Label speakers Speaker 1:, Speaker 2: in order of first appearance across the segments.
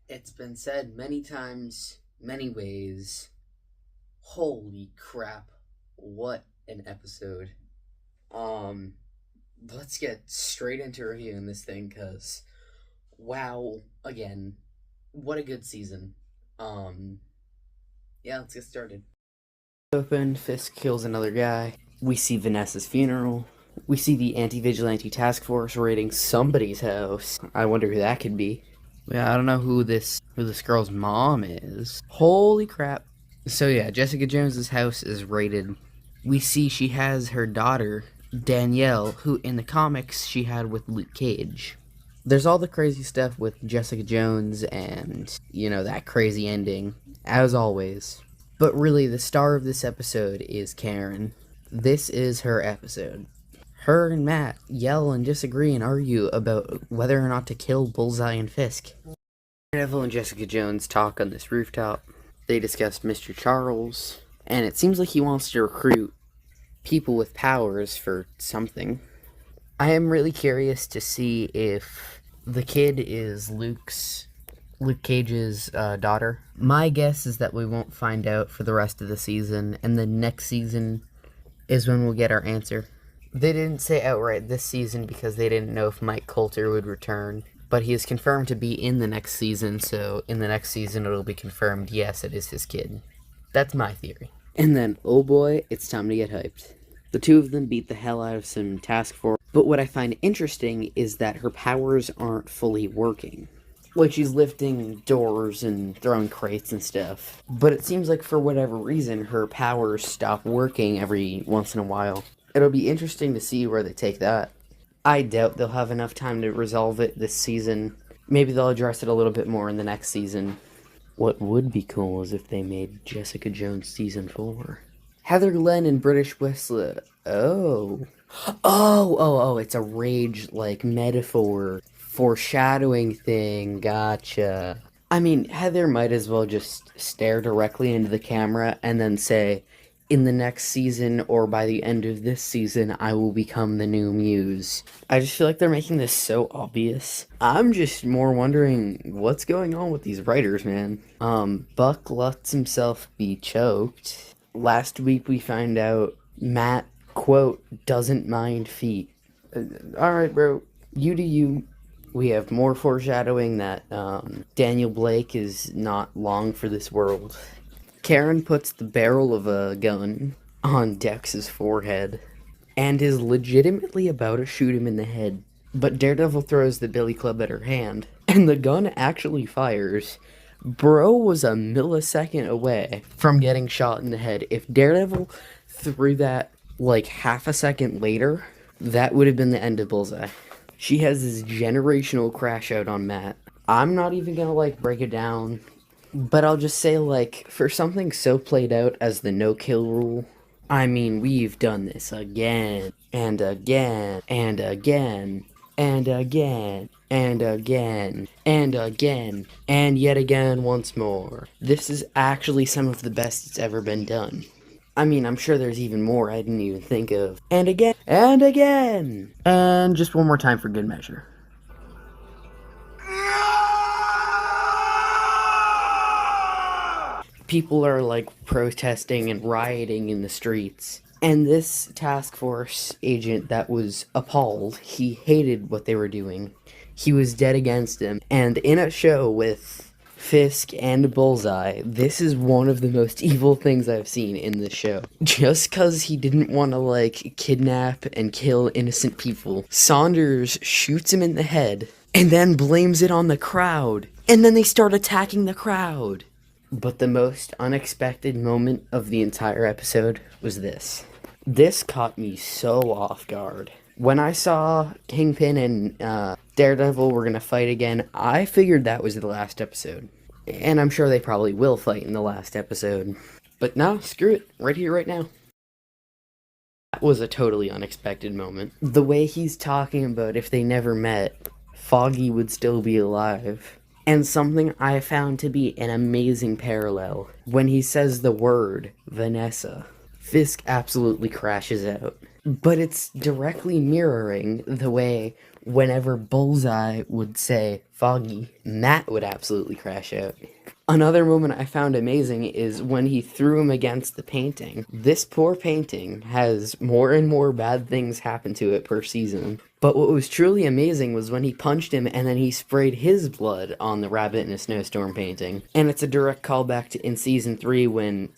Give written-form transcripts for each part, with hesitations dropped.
Speaker 1: It's been said many times, many ways. Holy crap. What an episode. Um, let's get straight into reviewing this thing, because, wow, again, what a good season. Um, yeah, let's get started. Open, Fisk kills another guy. We see Vanessa's funeral. We see the anti-vigilante task force raiding somebody's house. I wonder who that could be. Yeah, I don't know who this girl's mom is. Holy crap. So yeah, Jessica Jones's house is raided. We see she has her daughter, Danielle, who in the comics she had with Luke Cage. There's all the crazy stuff with Jessica Jones and, that crazy ending, as always. But really, the star of this episode is Karen. This is her episode. Her and Matt yell and disagree and argue about whether or not to kill Bullseye and Fisk. Daredevil and Jessica Jones talk on this rooftop. They discuss Mr. Charles, and it seems like he wants to recruit people with powers for something. I am really curious to see if the kid is Luke Cage's daughter. My guess is that we won't find out for the rest of the season, and the next season is when we'll get our answer. They didn't say outright this season because they didn't know if Mike Coulter would return, but he is confirmed to be in the next season, so in the next season it'll be confirmed, yes, it is his kid. That's my theory. And then, oh boy, it's time to get hyped. The two of them beat the hell out of some task force, but what I find interesting is that her powers aren't fully working. Like, she's lifting doors and throwing crates and stuff, but it seems like for whatever reason her powers stop working every once in a while. It'll be interesting to see where they take that. I doubt they'll have enough time to resolve it this season. Maybe they'll address it a little bit more in the next season. What would be cool is if they made Jessica Jones season 4. Heather Glenn and British Whistler. Oh, it's a rage, metaphor, foreshadowing thing. Gotcha. I mean, Heather might as well just stare directly into the camera and then say, in the next season, or by the end of this season, I will become the new muse. I just feel like they're making this so obvious. I'm just more wondering what's going on with these writers, man. Buck lets himself be choked. Last week we find out Matt, quote, doesn't mind feet. Alright, bro. You do you. We have more foreshadowing that Daniel Blake is not long for this world. Karen puts the barrel of a gun on Dex's forehead and is legitimately about to shoot him in the head. But Daredevil throws the billy club at her hand, and the gun actually fires. Bro was a millisecond away from getting shot in the head. If Daredevil threw that half a second later, that would have been the end of Bullseye. She has this generational crash out on Matt. I'm not even gonna break it down, but I'll just say, for something so played out as the no-kill rule, I mean, we've done this again, and again, and again, and again, and again, and again, and yet again once more. This is actually some of the best it's ever been done. I mean, I'm sure there's even more I didn't even think of. And again, and again, and just one more time for good measure. People are protesting and rioting in the streets. And this task force agent that was appalled, he hated what they were doing. He was dead against him. And in a show with Fisk and Bullseye, this is one of the most evil things I've seen in this show. Just cause he didn't want to kidnap and kill innocent people, Saunders shoots him in the head and then blames it on the crowd. And then they start attacking the crowd. But the most unexpected moment of the entire episode was this. This caught me so off guard. When I saw Kingpin and Daredevil were gonna fight again, I figured that was the last episode. And I'm sure they probably will fight in the last episode. But no, screw it. Right here, right now. That was a totally unexpected moment. The way he's talking about if they never met, Foggy would still be alive. And something I found to be an amazing parallel. When he says the word, Vanessa, Fisk absolutely crashes out. But it's directly mirroring the way whenever Bullseye would say Foggy, Matt would absolutely crash out. Another moment I found amazing is when he threw him against the painting. This poor painting has more and more bad things happen to it per season. But what was truly amazing was when he punched him and then he sprayed his blood on the Rabbit in a Snowstorm painting. And it's a direct callback to in season 3 when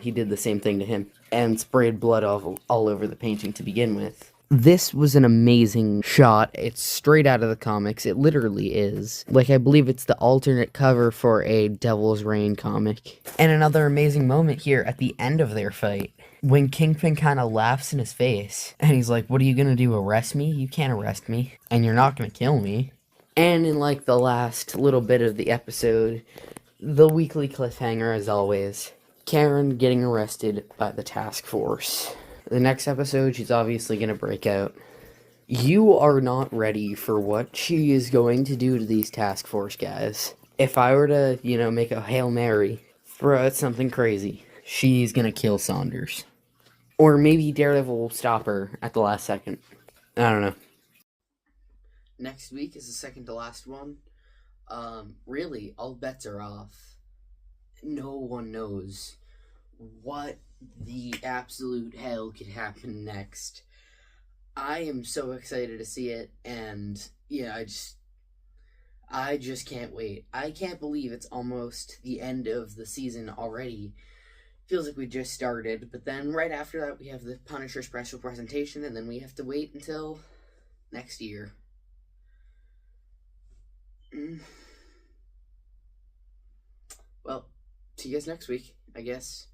Speaker 1: he did the same thing to him and sprayed blood all over the painting to begin with. This was an amazing shot. It's straight out of the comics. It literally is. Like, I believe it's the alternate cover for a Devil's Reign comic. And another amazing moment here at the end of their fight, when Kingpin kind of laughs in his face, and he's like, what are you gonna do, arrest me? You can't arrest me. And you're not gonna kill me. And in, like, the last little bit of the episode, the weekly cliffhanger, as always, Karen getting arrested by the task force. The next episode, she's obviously going to break out. You are not ready for what she is going to do to these task force guys. If I were to, make a Hail Mary, throw out something crazy, she's going to kill Saunders. Or maybe Daredevil will stop her at the last second. I don't know. Next week is the second to last one. Really, all bets are off. No one knows what the absolute hell could happen next. I am so excited to see it, and yeah, I just can't wait. I can't believe it's almost the end of the season already. Feels like we just started, but then right after that we have the Punisher special presentation, and then we have to wait until next year. Well, see you guys next week, I guess.